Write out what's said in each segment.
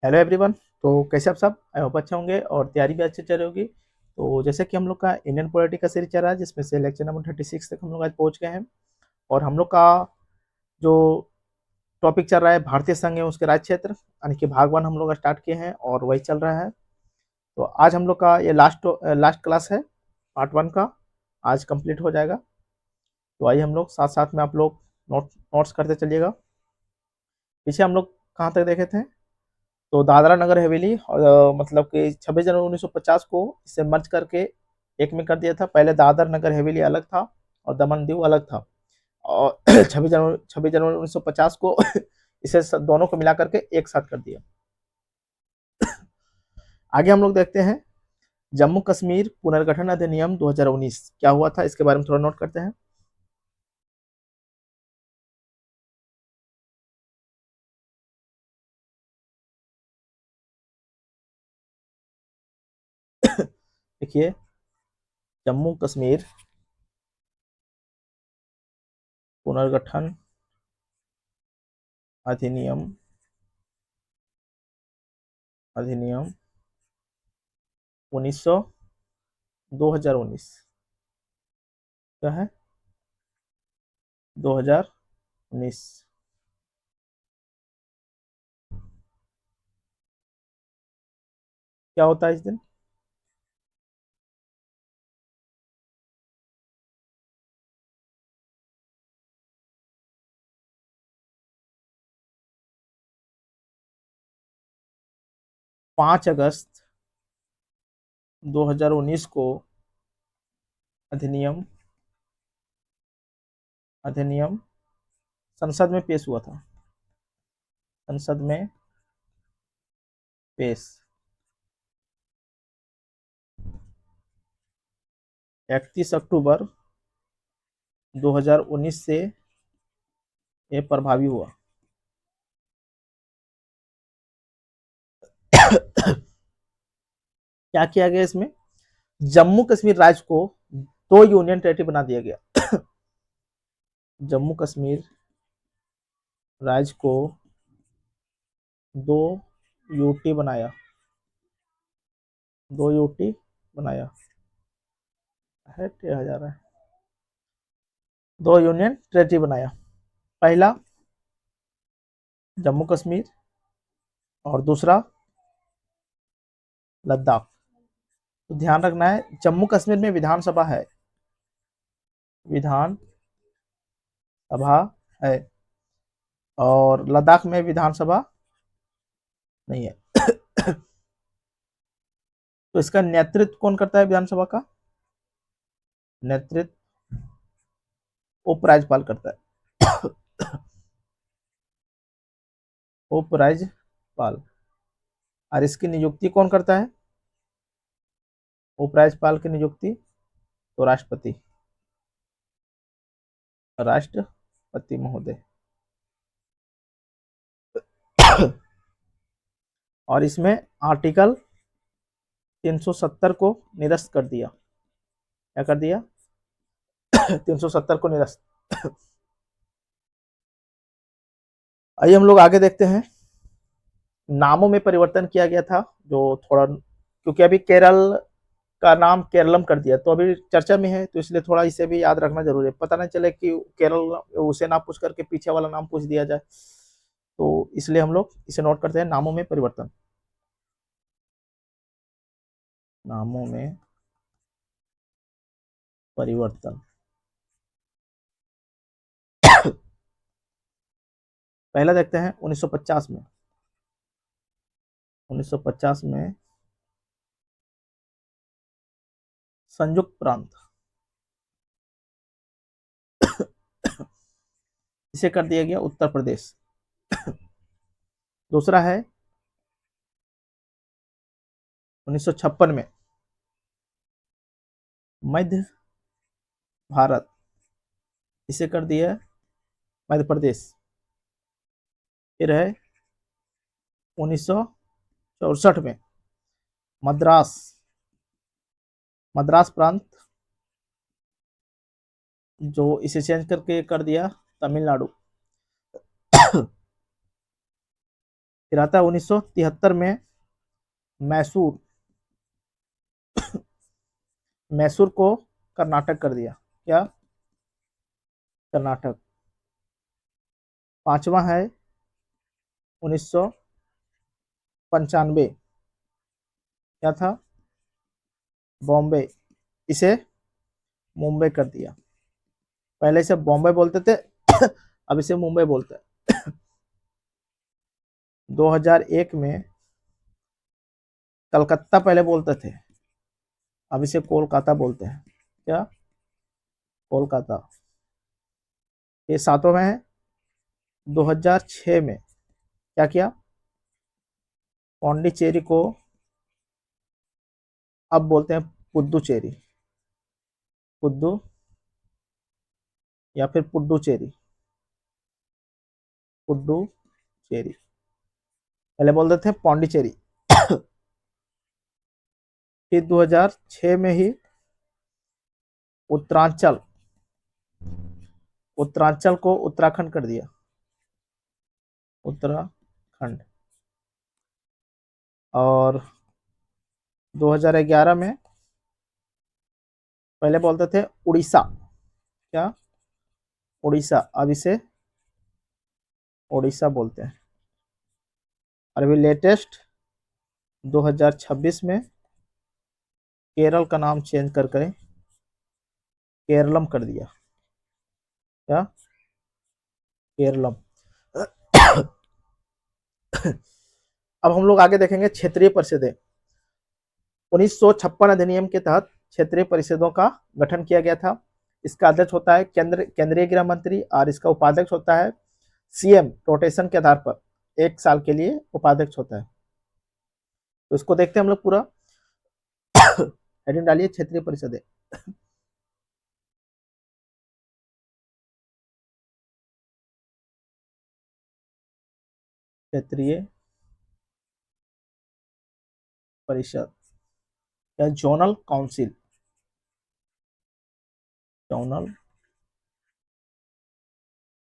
Hello everyone. तो कैसे आप सब? आई होप अच्छे होंगे और तैयारी भी अच्छी चल रही होगी। तो जैसे कि हम लोग का इंडियन पॉलिटी का सीरीज चल रहा है, जिसमें से लेक्चर नंबर 36 तक हम लोग आज पहुंच गए हैं। और हम लोग का जो टॉपिक चल रहा है भारतीय संघ एवं उसके राज्य क्षेत्र, यानी कि भाग वन हम लोग स्टार्ट किए हैं और वही चल रहा है। तो आज हम लोग का ये लास्ट क्लास है पार्ट वन का। आज कंप्लीट हो जाएगा। तो आइए हम लोग साथ साथ में आप लोग नोट्स करते चलिएगा। पीछे हम लोग कहाँ तक देखे थे? तो दादरा नगर हवेली मतलब कि 26 जनवरी 1950 को इसे मर्ज करके एक में कर दिया था। पहले दादर नगर हवेली अलग था और दमन दीव अलग था। और 26 जनवरी 1950 को इसे दोनों को मिला करके एक साथ कर दिया। आगे हम लोग देखते हैं जम्मू कश्मीर पुनर्गठन अधिनियम 2019 क्या हुआ था, इसके बारे में थोड़ा नोट करते हैं। देखिए, जम्मू कश्मीर पुनर्गठन अधिनियम अधिनियम 1900 2019 क्या है? 2019 क्या होता है इस दिन? 5 अगस्त 2019 को अधिनियम अधिनियम संसद में पेश हुआ था। संसद में पेश 31 अक्टूबर 2019 से ये प्रभावी हुआ। क्या किया गया इसमें? जम्मू कश्मीर राज्य को 2 यूनियन टेरिटरी बना दिया गया। जम्मू कश्मीर राज्य को 2 यूटी बनाया। 2 यूटी बनाया है, 1000 है। 2 यूनियन टेरिटरी बनाया। पहला जम्मू कश्मीर और दूसरा लद्दाख। तो ध्यान रखना है, जम्मू कश्मीर में विधानसभा है, विधान सभा है, और लद्दाख में विधानसभा नहीं है। तो इसका नेतृत्व कौन करता है विधानसभा का? नेतृत्व उपराज्यपाल करता है। उपराज्यपाल। और इसकी नियुक्ति कौन करता है? उपराज्यपाल की नियुक्ति तो राष्ट्रपति, राष्ट्रपति महोदय। और इसमें आर्टिकल 370 को निरस्त कर दिया। क्या कर दिया? 370 को निरस्त। आइए हम लोग आगे देखते हैं। नामों में परिवर्तन किया गया था, जो थोड़ा, क्योंकि अभी केरल का नाम केरलम कर दिया, तो अभी चर्चा में है, तो इसलिए थोड़ा इसे भी याद रखना जरूरी है। पता नहीं चले कि केरल उसे ना पूछ करके पीछे वाला नाम पूछ दिया जाए। तो इसलिए हम लोग इसे नोट करते हैं, नामों में परिवर्तन। नामों में परिवर्तन। पहला देखते हैं 1950 में। 1950 में संयुक्त प्रांत, इसे कर दिया गया उत्तर प्रदेश। दूसरा है 1956 में मध्य भारत, इसे कर दिया मध्य प्रदेश। फिर है 1964 में मद्रास, मद्रास प्रांत, जो इसे चेंज करके कर दिया तमिलनाडु। फिर आता है 1973 में मैसूर, मैसूर को कर्नाटक कर दिया। क्या? कर्नाटक। पांचवा है 1995, क्या था? बॉम्बे, इसे मुंबई कर दिया। पहले इसे बॉम्बे बोलते थे अब इसे मुंबई बोलते हैं। 2001 में कलकत्ता पहले बोलते थे, अब इसे कोलकाता बोलते हैं। क्या? कोलकाता। ये सातों में है। 2006 में क्या किया? पौंडीचेरी को अब बोलते हैं पुद्दुचेरी, पुद्दू या फिर पुड्डुचेरी, पुड्डुचेरी। पहले बोलते थे पौंडीचेरी। फिर 2006 में ही उत्तरांचल, उत्तरांचल को उत्तराखंड कर दिया, उत्तराखंड। और 2011 में पहले बोलते थे उड़ीसा। क्या? उड़ीसा, अब इसे ओडिशा बोलते हैं। और अभी लेटेस्ट 2026 में केरल का नाम चेंज करके केरलम कर दिया। क्या? केरलम। अब हम लोग आगे देखेंगे क्षेत्रीय परिषदें। 1956 अधिनियम के तहत क्षेत्रीय परिषदों का गठन किया गया था। इसका अध्यक्ष होता है केंद्रीय गृह मंत्री और इसका उपाध्यक्ष होता है सीएम। रोटेशन के आधार पर 1 साल के लिए उपाध्यक्ष होता है। तो इसको देखते हैं हम लोग पूरा। हेडिंग डालिए क्षेत्रीय परिषदें। क्षेत्रीय परिषद या zonal council, zonal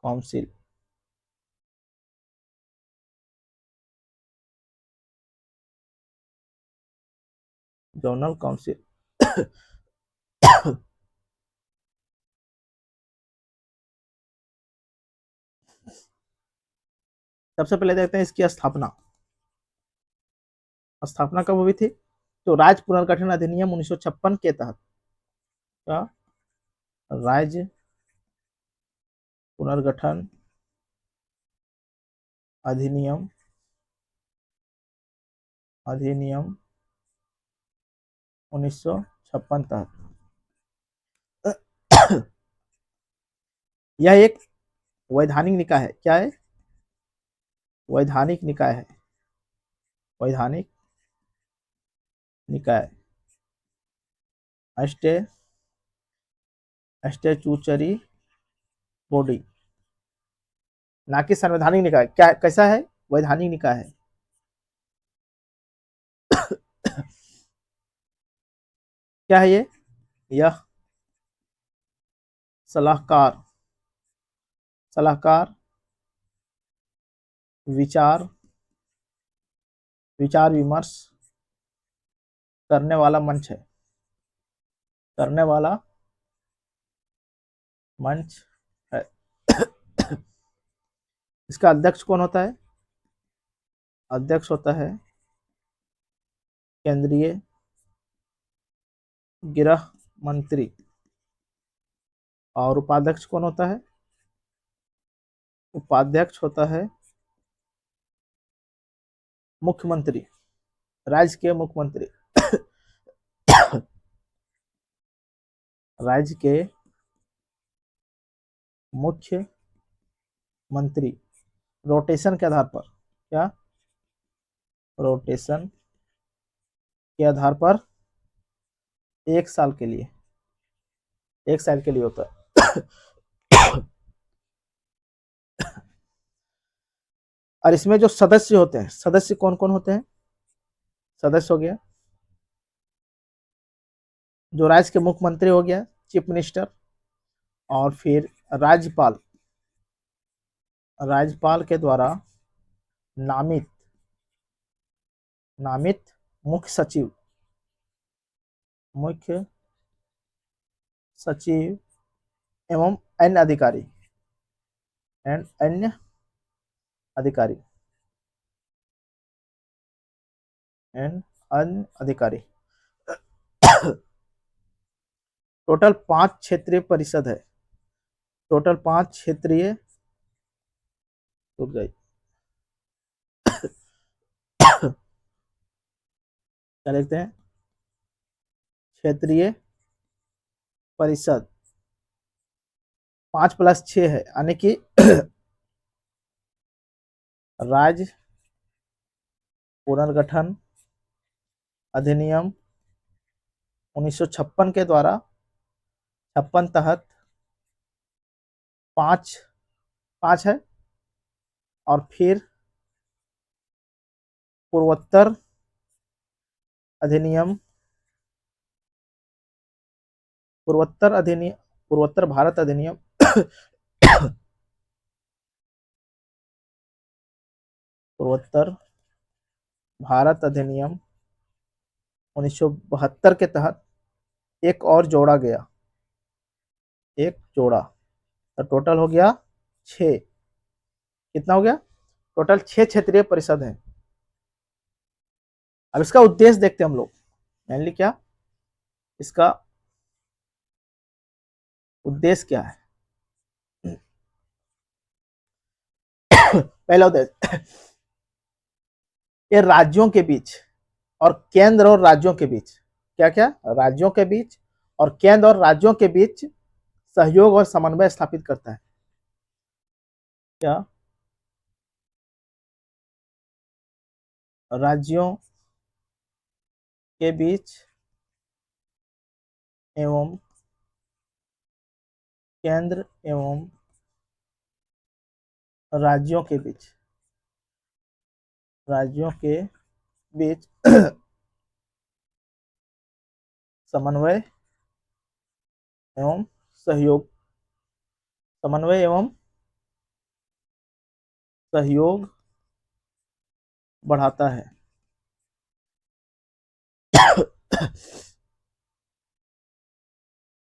council. Zonal council. सबसे पहले देखते हैं इसकी स्थापना। स्थापना कब हुई थी? तो राज्य पुनर्गठन अधिनियम 1956 के तहत। का राज्य पुनर्गठन अधिनियम, अधिनियम 1956 तहत यह एक वैधानिक निकाय है। क्या है? वैधानिक निकाय है, वैधानिक निकाय। स्टेचुचरी बॉडी, ना कि संवैधानिक निकाय। क्या कैसा है? वैधानिक निकाय है। क्या है ये? यह सलाहकार, सलाहकार, विचार, विचार विमर्श करने वाला मंच है, करने वाला मंच है। इसका अध्यक्ष कौन होता है? अध्यक्ष होता है केंद्रीय गृह मंत्री। और उपाध्यक्ष कौन होता है? उपाध्यक्ष होता है मुख्यमंत्री, राज्य के मुख्यमंत्री। राज्य के मुख्य मंत्री रोटेशन के आधार पर। क्या? रोटेशन के आधार पर 1 साल के लिए, 1 साल के लिए होता है। और इसमें जो सदस्य होते हैं, सदस्य कौन कौन होते हैं? सदस्य हो गया जो राज्य के मुख्यमंत्री हो गया, चीफ मिनिस्टर। और फिर राज्यपाल, राज्यपाल के द्वारा नामित नामित मुख्य सचिव, मुख्य सचिव एवं अन्य अधिकारी, एंड अन्य अधिकारी, एंड अन्य अधिकारी। टोटल 5 क्षेत्रीय परिषद है, टोटल 5 क्षेत्रीय, रुक जाइए, क्या लिखते हैं, क्षेत्रीय परिषद 5+6 है, यानी कि राज्य पुनर्गठन अधिनियम 1956 के द्वारा 56 तहत 5 5 है, और फिर पूर्वोत्तर अधिनियम, पूर्वोत्तर भारत अधिनियम पूर्वोत्तर भारत अधिनियम 1972 के तहत एक और जोड़ा गया, एक जोड़ा, तो टोटल हो गया 6। कितना हो गया, टोटल 6 क्षेत्रीय परिषद हैं। अब इसका उद्देश्य देखते हैं हम लोग, मेनली क्या इसका उद्देश्य क्या है। पहला उद्देश्य, ये राज्यों के बीच और केंद्र और राज्यों के बीच, क्या क्या, राज्यों के बीच और केंद्र और राज्यों के बीच सहयोग और समन्वय स्थापित करता है। क्या, राज्यों के बीच एवं केंद्र एवं राज्यों के बीच, राज्यों के बीच समन्वय एवं सहयोग, समन्वय एवं सहयोग बढ़ाता है।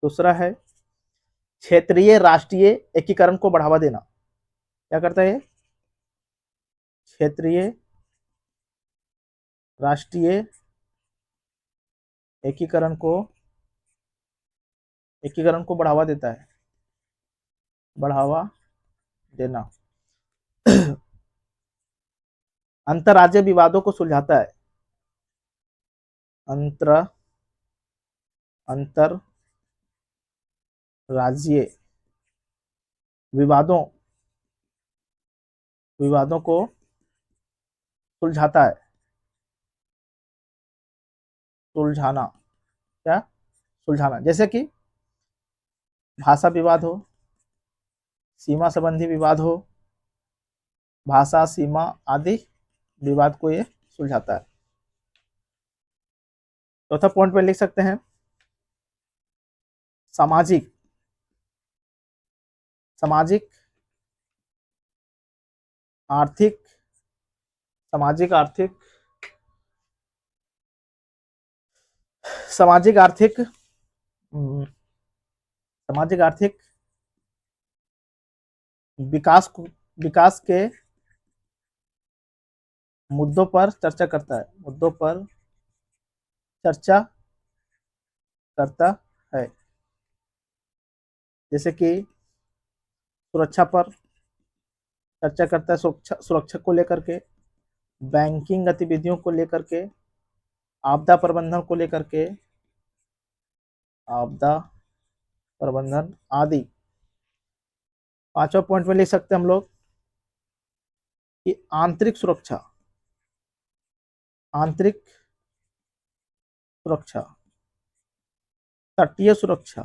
दूसरा है क्षेत्रीय राष्ट्रीय एकीकरण को बढ़ावा देना। क्या करता है, क्षेत्रीय राष्ट्रीय एकीकरण को बढ़ावा देता है, बढ़ावा देना। अंतर्राज्यीय विवादों को सुलझाता है, अंतर राज्यीय विवादों को सुलझाता है, सुलझाना, क्या, सुलझाना, जैसे कि भाषा विवाद हो, सीमा संबंधी विवाद हो, भाषा सीमा आदि विवाद को ये सुलझाता है। चौथा पॉइंट पे लिख सकते हैं सामाजिक, सामाजिक आर्थिक, सामाजिक आर्थिक, सामाजिक आर्थिक, सामाजिक आर्थिक विकास के मुद्दों पर चर्चा करता है, मुद्दों पर चर्चा करता है, जैसे कि सुरक्षा पर चर्चा करता है, सुरक्षा को लेकर के, बैंकिंग गतिविधियों को लेकर के, आपदा प्रबंधन को लेकर के, आपदा प्रबंधन आदि। पांचवा पॉइंट में लिख सकते हैं हम लोग कि आंतरिक सुरक्षा, आंतरिक सुरक्षा, तटीय सुरक्षा,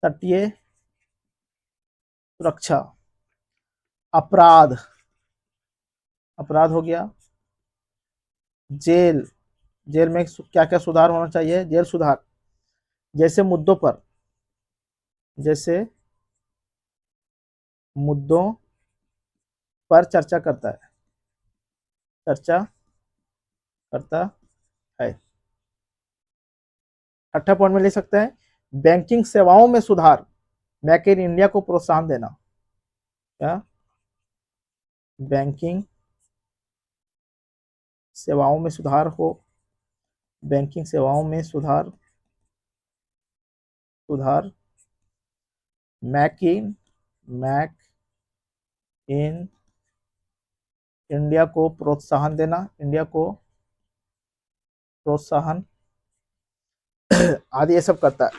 तटीय सुरक्षा, अपराध, अपराध हो गया, जेल, जेल में क्या क्या सुधार होना चाहिए, जेल सुधार, जैसे मुद्दों पर, जैसे मुद्दों पर चर्चा करता है, चर्चा करता है। छठा पॉइंट में ले सकते हैं, बैंकिंग सेवाओं में सुधार, मेक इन इंडिया को प्रोत्साहन देना। क्या? बैंकिंग सेवाओं में सुधार हो, बैंकिंग सेवाओं में सुधार, सुधार, मैक इन इंडिया को प्रोत्साहन देना, इंडिया को प्रोत्साहन आदि ये सब करता है।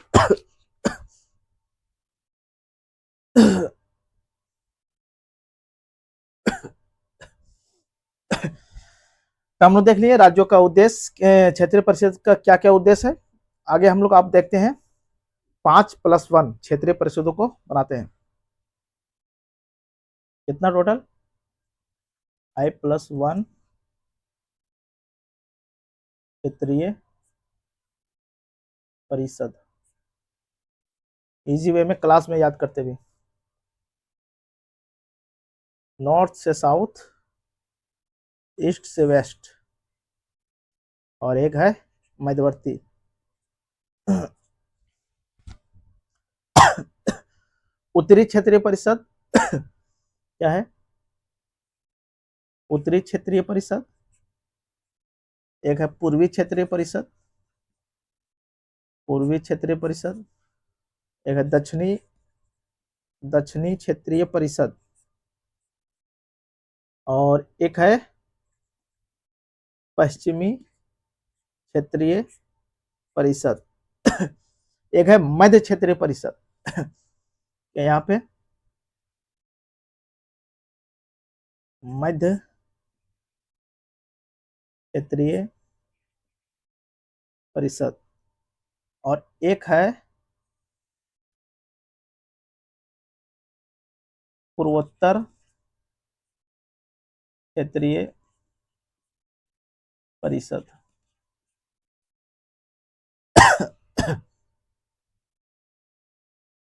तो हम लोग देख लिए राज्यों का उद्देश्य, क्षेत्रीय परिषद का क्या क्या उद्देश्य है। आगे हम लोग आप देखते हैं 5+1 क्षेत्रीय परिषदों को बनाते हैं। कितना टोटल? I+1 क्षेत्रीय परिषद। इजी वे में क्लास में याद करते भी, नॉर्थ से साउथ, ईस्ट से वेस्ट, और एक है मध्यवर्ती। उत्तरी क्षेत्रीय परिषद क्या है? उत्तरी क्षेत्रीय परिषद। एक है पूर्वी क्षेत्रीय परिषद, पूर्वी क्षेत्रीय परिषद। एक है दक्षिणी दक्षिणी क्षेत्रीय परिषद, और एक है पश्चिमी क्षेत्रीय परिषद। एक है मध्य क्षेत्रीय परिषद। यहाँ पे मध्य क्षेत्रीय परिषद, और एक है पूर्वोत्तर क्षेत्रीय परिषद।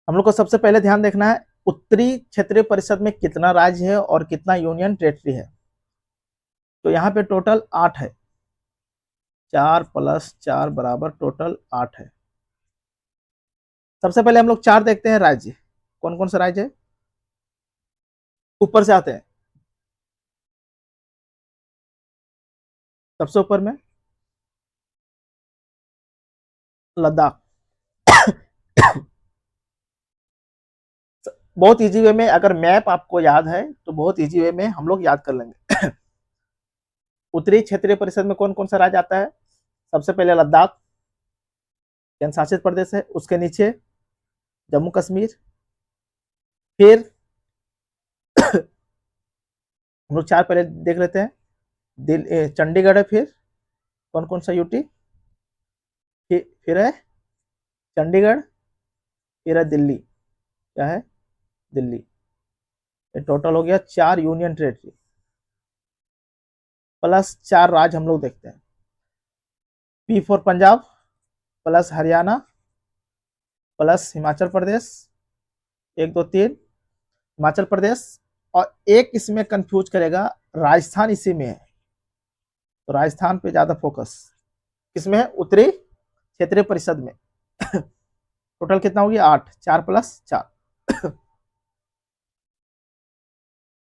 हम लोग को सबसे पहले ध्यान देखना है उत्तरी क्षेत्रीय परिषद में कितना राज्य है और कितना यूनियन टेरिटरी है। तो यहाँ पे टोटल 8 है, 4+4 बराबर टोटल 8 है। सबसे पहले हम लोग 4 देखते हैं राज्य, कौन कौन सा राज्य है। ऊपर से आते हैं, सबसे ऊपर में लद्दाख। बहुत इजी वे में, अगर मैप आपको याद है तो बहुत इजी वे में हम लोग याद कर लेंगे। उत्तरी क्षेत्रीय परिषद में कौन कौन सा राज्य आता है? सबसे पहले लद्दाख केंद्र शासित प्रदेश है, उसके नीचे जम्मू कश्मीर, फिर हम लोग 4 पहले देख लेते हैं। चंडीगढ़ है, फिर कौन कौन सा यूटी, फिर है चंडीगढ़, फिर है दिल्ली। क्या है? दिल्ली। ये टोटल हो गया 4 यूनियन टेरिटरी प्लस 4 राज्य हम लोग देखते हैं। P for Punjab plus Haryana plus Himachal Pradesh, 1 2 3 Himachal Pradesh, और एक इसमें कंफ्यूज करेगा, राजस्थान इसी में है, तो राजस्थान पे ज्यादा फोकस किसमें है? उत्तरी क्षेत्रीय परिषद में। टोटल कितना हो गया? 8, 4+4।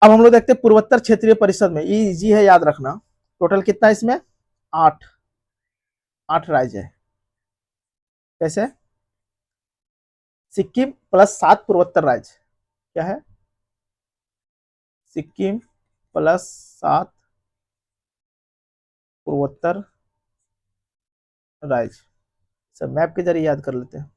अब हम लोग देखते हैं पूर्वोत्तर क्षेत्रीय परिषद में, इजी है याद रखना। टोटल कितना है इसमें? 8, 8 राज्य है। कैसे? सिक्किम +7 पूर्वोत्तर राज्य। क्या है? सिक्किम +7 पूर्वोत्तर राज्य। सब मैप के जरिए याद कर लेते हैं।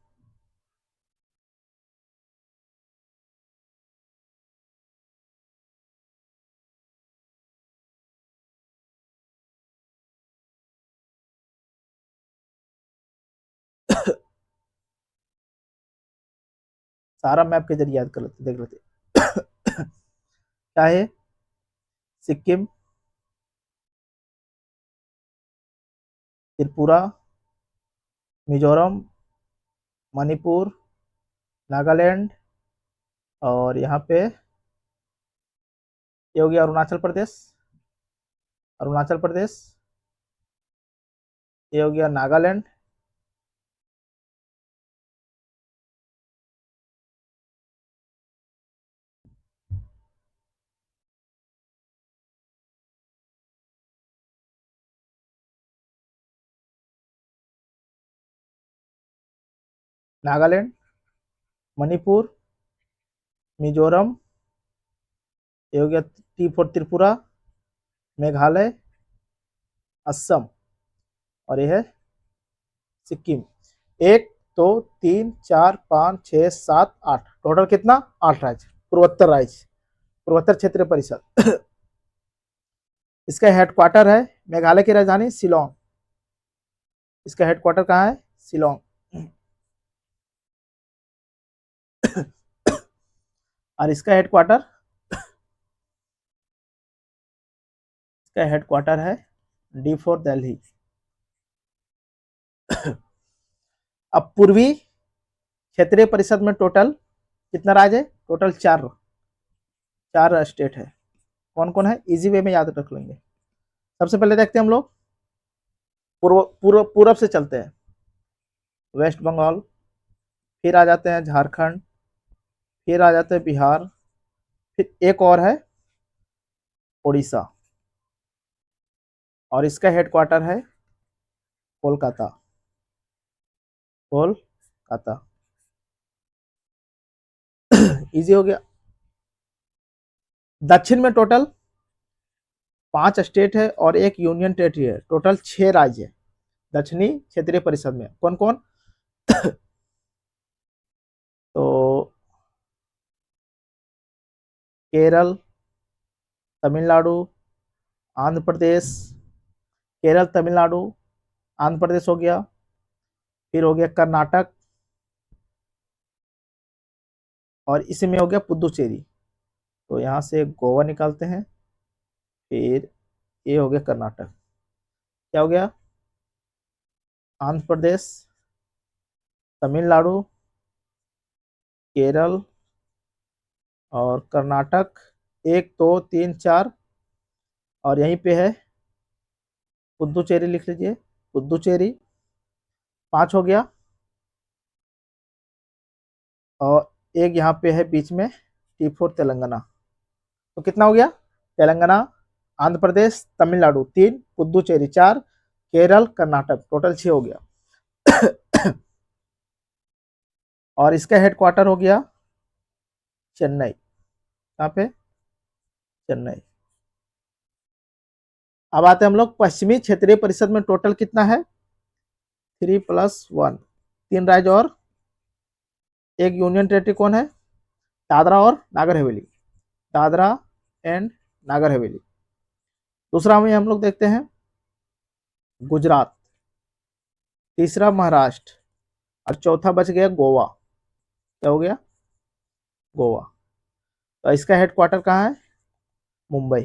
सारा मैप के जरिए याद कर लेते, देख लेते। क्या है? सिक्किम, त्रिपुरा, मिजोरम, मणिपुर, नागालैंड, और यहाँ पे ये हो गया अरुणाचल प्रदेश, अरुणाचल प्रदेश, ये हो गया नागालैंड, नागालैंड, मणिपुर, मिजोरम, ये हो गया टी फॉर त्रिपुरा, मेघालय, असम, और ये है सिक्किम। 1 2 3 4 5 6 7 8, टोटल कितना? 8 राज्य, पूर्वोत्तर राज्य, पूर्वोत्तर क्षेत्रीय परिषद। इसका हेडक्वार्टर है मेघालय की राजधानी शिलोंग। इसका हेडक्वार्टर कहाँ है? शिलोंग। और इसका हेडक्वार्टर है डी फॉर दिल्ली। अब पूर्वी क्षेत्रीय परिषद में टोटल कितना राज्य है? टोटल चार स्टेट है। कौन कौन है? इजी वे में याद रख लेंगे। सबसे पहले देखते हैं हम लोग पूर्व से चलते हैं। वेस्ट बंगाल, फिर आ जाते हैं झारखंड, फिर आ जाते हैं बिहार, फिर एक और है उड़ीसा, और इसका हेडक्वार्टर है कोलकाता। कोलकाता। इजी हो गया। दक्षिण में टोटल 5 स्टेट है और एक यूनियन टेरिटरी है, टोटल 6 राज्य है दक्षिणी क्षेत्रीय परिषद में। कौन कौन? तो केरल, तमिलनाडु, आंध्र प्रदेश, केरल, तमिलनाडु, आंध्र प्रदेश हो गया, फिर हो गया कर्नाटक, और इसी में हो गया पुदुचेरी। तो यहाँ से गोवा निकालते हैं, फिर ये हो गया कर्नाटक। क्या हो गया? आंध्र प्रदेश, तमिलनाडु, केरल और कर्नाटक। 1 2 3 4, और यहीं पे है पुदुचेरी, लिख लीजिए पुदुचेरी। 5 हो गया, और एक यहाँ पे है बीच में T4 तेलंगाना। तो कितना हो गया? तेलंगाना, आंध्र प्रदेश, तमिलनाडु 3, पुदुचेरी 4, केरल, कर्नाटक, टोटल 6 हो गया। और इसका हेडक्वार्टर हो गया चेन्नई। कहाँ पे? चेन्नई। अब आते हैं हम लोग पश्चिमी क्षेत्रीय परिषद में टोटल कितना है? 3 + 1, 3 राज्य और एक यूनियन टेरिटरी। कौन है? दादरा और नागर हवेली। दादरा एंड नागर हवेली। दूसरा में हम लोग देखते हैं गुजरात, तीसरा महाराष्ट्र, और चौथा बच गया गोवा। क्या हो गया? गोवा। तो इसका हेडक्वार्टर कहाँ है? मुंबई।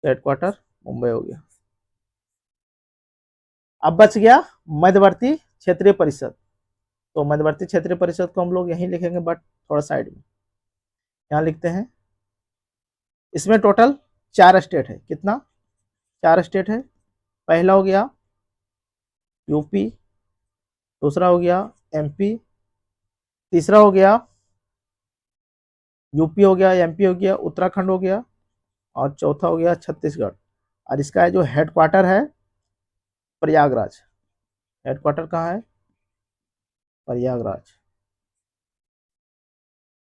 हेडक्वार्टर मुंबई हो गया। अब बच गया मध्यवर्ती क्षेत्रीय परिषद। तो मध्यवर्ती क्षेत्रीय परिषद को हम लोग यहीं लिखेंगे, बट थोड़ा साइड में यहाँ लिखते हैं। इसमें टोटल 4 स्टेट है। कितना? 4 स्टेट है। पहला हो गया यूपी, दूसरा हो गया एमपी, तीसरा हो गया यूपी हो गया, एमपी हो गया, उत्तराखंड हो गया, और चौथा हो गया छत्तीसगढ़। और इसका जो हेडक्वार्टर है प्रयागराज। हेडक्वार्टर कहाँ है? प्रयागराज।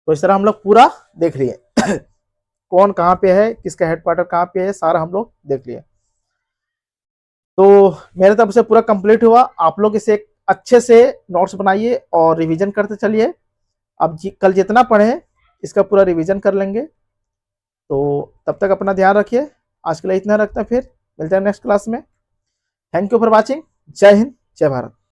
तो इस तरह हम लोग पूरा देख लिए। कौन कहाँ पे है, किसका हेडक्वार्टर कहाँ पे है, सारा हम लोग देख लिए। तो मेरे तरफ से पूरा कंप्लीट हुआ। आप लोग इसे अच्छे से नोट्स बनाइए और रिवीजन करते चलिए। अब कल जितना पढ़े इसका पूरा रिवीजन कर लेंगे। तो तब तक अपना ध्यान रखिए। आज के लिए इतना रखते हैं, फिर मिलते हैं नेक्स्ट क्लास में। Thank you for watching. जय हिंद, जय भारत।